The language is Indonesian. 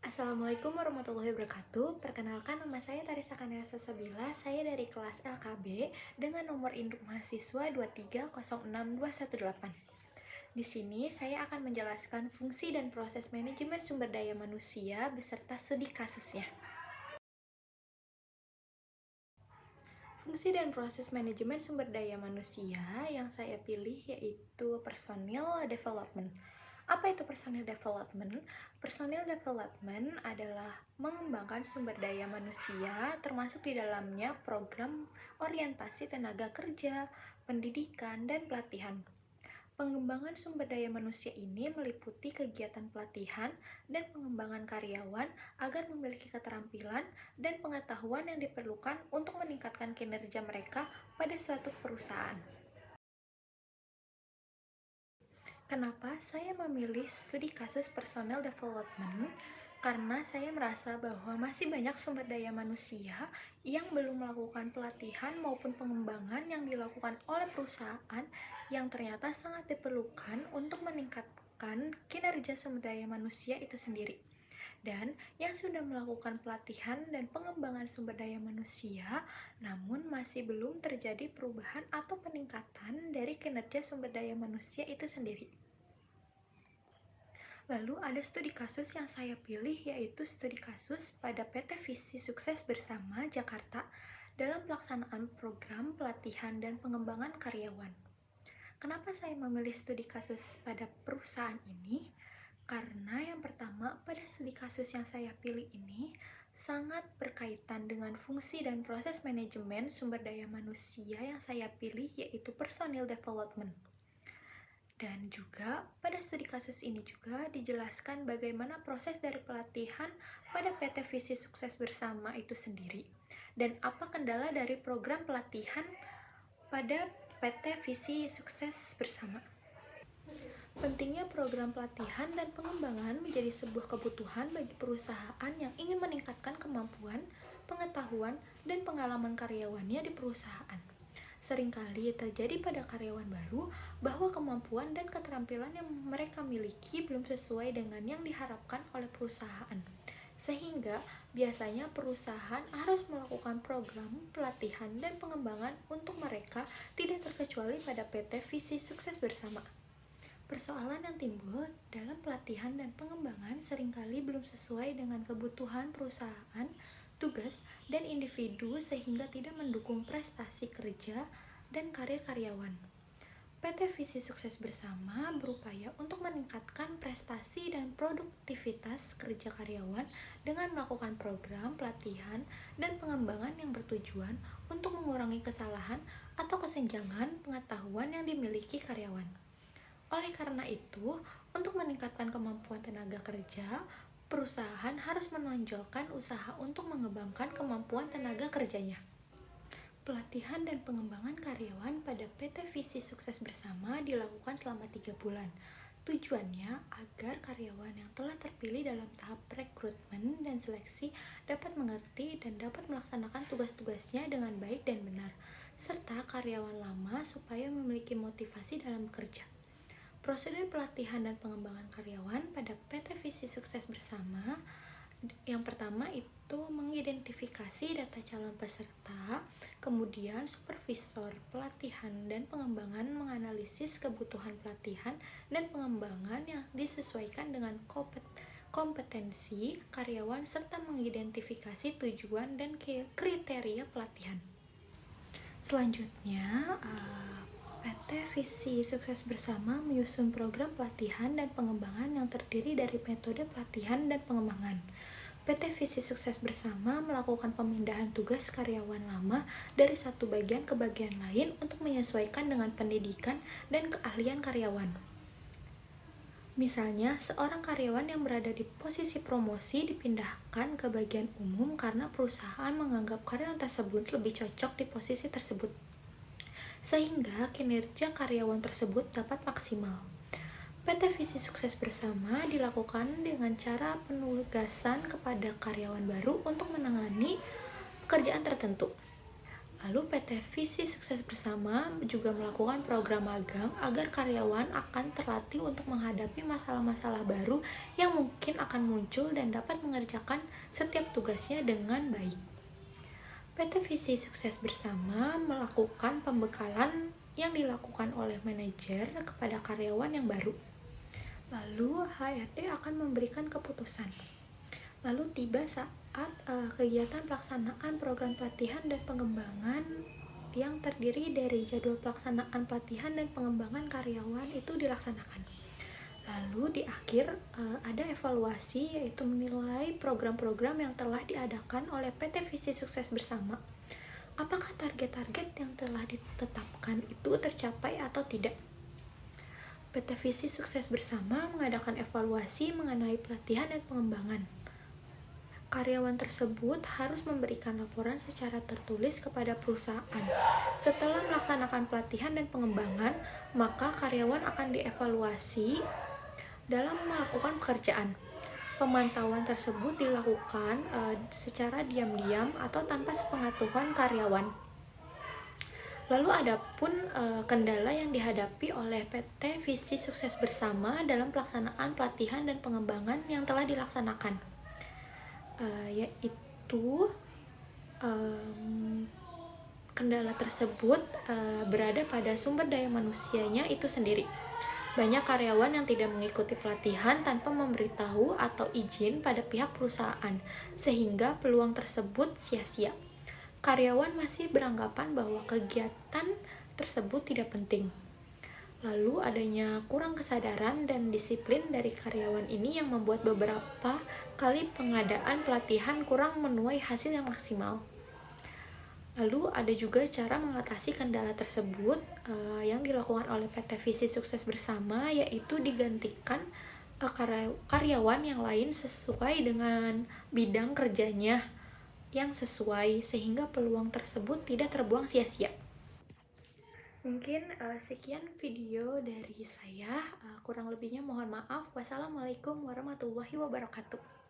Assalamualaikum warahmatullahi wabarakatuh. Perkenalkan, nama saya Tarisa Kanaya Sasabila. Saya dari kelas LKB dengan nomor induk mahasiswa 2306218. Di sini saya akan menjelaskan fungsi dan proses manajemen sumber daya manusia beserta studi kasusnya. Fungsi dan proses manajemen sumber daya manusia yang saya pilih yaitu personal development. Apa itu personal development? Personal development adalah mengembangkan sumber daya manusia, termasuk di dalamnya program orientasi tenaga kerja, pendidikan, dan pelatihan. Pengembangan sumber daya manusia ini meliputi kegiatan pelatihan dan pengembangan karyawan agar memiliki keterampilan dan pengetahuan yang diperlukan untuk meningkatkan kinerja mereka pada suatu perusahaan. Kenapa saya memilih studi kasus personal development? Karena saya merasa bahwa masih banyak sumber daya manusia yang belum melakukan pelatihan maupun pengembangan yang dilakukan oleh perusahaan yang ternyata sangat diperlukan untuk meningkatkan kinerja sumber daya manusia itu sendiri. Dan yang sudah melakukan pelatihan dan pengembangan sumber daya manusia, namun masih belum terjadi perubahan atau peningkatan dari kinerja sumber daya manusia itu sendiri. Lalu ada studi kasus yang saya pilih, yaitu studi kasus pada PT Visi Sukses Bersama Jakarta dalam pelaksanaan program pelatihan dan pengembangan karyawan. Kenapa saya memilih studi kasus pada perusahaan ini? Karena yang pertama, pada studi kasus yang saya pilih ini sangat berkaitan dengan fungsi dan proses manajemen sumber daya manusia yang saya pilih, yaitu personal development. Dan juga pada studi kasus ini juga dijelaskan bagaimana proses dari pelatihan pada PT Visi Sukses Bersama itu sendiri dan apa kendala dari program pelatihan pada PT Visi Sukses Bersama. Pentingnya program pelatihan dan pengembangan menjadi sebuah kebutuhan bagi perusahaan yang ingin meningkatkan kemampuan, pengetahuan, dan pengalaman karyawannya di perusahaan. Seringkali terjadi pada karyawan baru bahwa kemampuan dan keterampilan yang mereka miliki belum sesuai dengan yang diharapkan oleh perusahaan. Sehingga biasanya perusahaan harus melakukan program pelatihan dan pengembangan untuk mereka, tidak terkecuali pada PT Visi Sukses Bersama. Persoalan yang timbul dalam pelatihan dan pengembangan seringkali belum sesuai dengan kebutuhan perusahaan, tugas, dan individu sehingga tidak mendukung prestasi kerja dan karir karyawan. PT Visi Sukses Bersama berupaya untuk meningkatkan prestasi dan produktivitas kerja karyawan dengan melakukan program pelatihan dan pengembangan yang bertujuan untuk mengurangi kesalahan atau kesenjangan pengetahuan yang dimiliki karyawan. Oleh karena itu, untuk meningkatkan kemampuan tenaga kerja, perusahaan harus menonjolkan usaha untuk mengembangkan kemampuan tenaga kerjanya. Pelatihan dan pengembangan karyawan pada PT Visi Sukses Bersama dilakukan selama 3 bulan. Tujuannya agar karyawan yang telah terpilih dalam tahap rekrutmen dan seleksi dapat mengerti dan dapat melaksanakan tugas-tugasnya dengan baik dan benar, serta karyawan lama supaya memiliki motivasi dalam bekerja. Prosedur pelatihan dan pengembangan karyawan pada PT Visi Sukses Bersama, yang pertama itu mengidentifikasi data calon peserta, kemudian supervisor pelatihan dan pengembangan menganalisis kebutuhan pelatihan dan pengembangan yang disesuaikan dengan kompetensi karyawan serta mengidentifikasi tujuan dan kriteria pelatihan. Selanjutnya, PT Visi Sukses Bersama menyusun program pelatihan dan pengembangan yang terdiri dari metode pelatihan dan pengembangan. PT Visi Sukses Bersama melakukan pemindahan tugas karyawan lama dari satu bagian ke bagian lain untuk menyesuaikan dengan pendidikan dan keahlian karyawan. Misalnya, seorang karyawan yang berada di posisi promosi dipindahkan ke bagian umum karena perusahaan menganggap karyawan tersebut lebih cocok di posisi tersebut, sehingga kinerja karyawan tersebut dapat maksimal. PT Visi Sukses Bersama dilakukan dengan cara penugasan kepada karyawan baru untuk menangani pekerjaan tertentu. Lalu PT Visi Sukses Bersama juga melakukan program magang agar karyawan akan terlatih untuk menghadapi masalah-masalah baru yang mungkin akan muncul dan dapat mengerjakan setiap tugasnya dengan baik. PT Visi Sukses Bersama melakukan pembekalan yang dilakukan oleh manajer kepada karyawan yang baru. Lalu HRD akan memberikan keputusan. Lalu tiba saat kegiatan pelaksanaan program pelatihan dan pengembangan yang terdiri dari jadwal pelaksanaan pelatihan dan pengembangan karyawan itu dilaksanakan. Lalu di akhir ada evaluasi, yaitu menilai program-program yang telah diadakan oleh PT Visi Sukses Bersama. Apakah target-target yang telah ditetapkan itu tercapai atau tidak? PT Visi Sukses Bersama mengadakan evaluasi mengenai pelatihan dan pengembangan. Karyawan tersebut harus memberikan laporan secara tertulis kepada perusahaan. Setelah melaksanakan pelatihan dan pengembangan, maka karyawan akan dievaluasi dalam melakukan pekerjaan. Pemantauan tersebut dilakukan secara diam-diam atau tanpa sepengetahuan karyawan. Lalu adapun kendala yang dihadapi oleh PT Visi Sukses Bersama dalam pelaksanaan pelatihan dan pengembangan yang telah dilaksanakan, yaitu kendala tersebut berada pada sumber daya manusianya itu sendiri. Banyak karyawan yang tidak mengikuti pelatihan tanpa memberitahu atau izin pada pihak perusahaan, sehingga peluang tersebut sia-sia. Karyawan masih beranggapan bahwa kegiatan tersebut tidak penting. Lalu adanya kurang kesadaran dan disiplin dari karyawan ini yang membuat beberapa kali pengadaan pelatihan kurang menuai hasil yang maksimal. Lalu ada juga cara mengatasi kendala tersebut yang dilakukan oleh PT Visi Sukses Bersama, yaitu digantikan karyawan yang lain sesuai dengan bidang kerjanya yang sesuai, sehingga peluang tersebut tidak terbuang sia-sia. Mungkin sekian video dari saya, kurang lebihnya mohon maaf. Wassalamualaikum warahmatullahi wabarakatuh.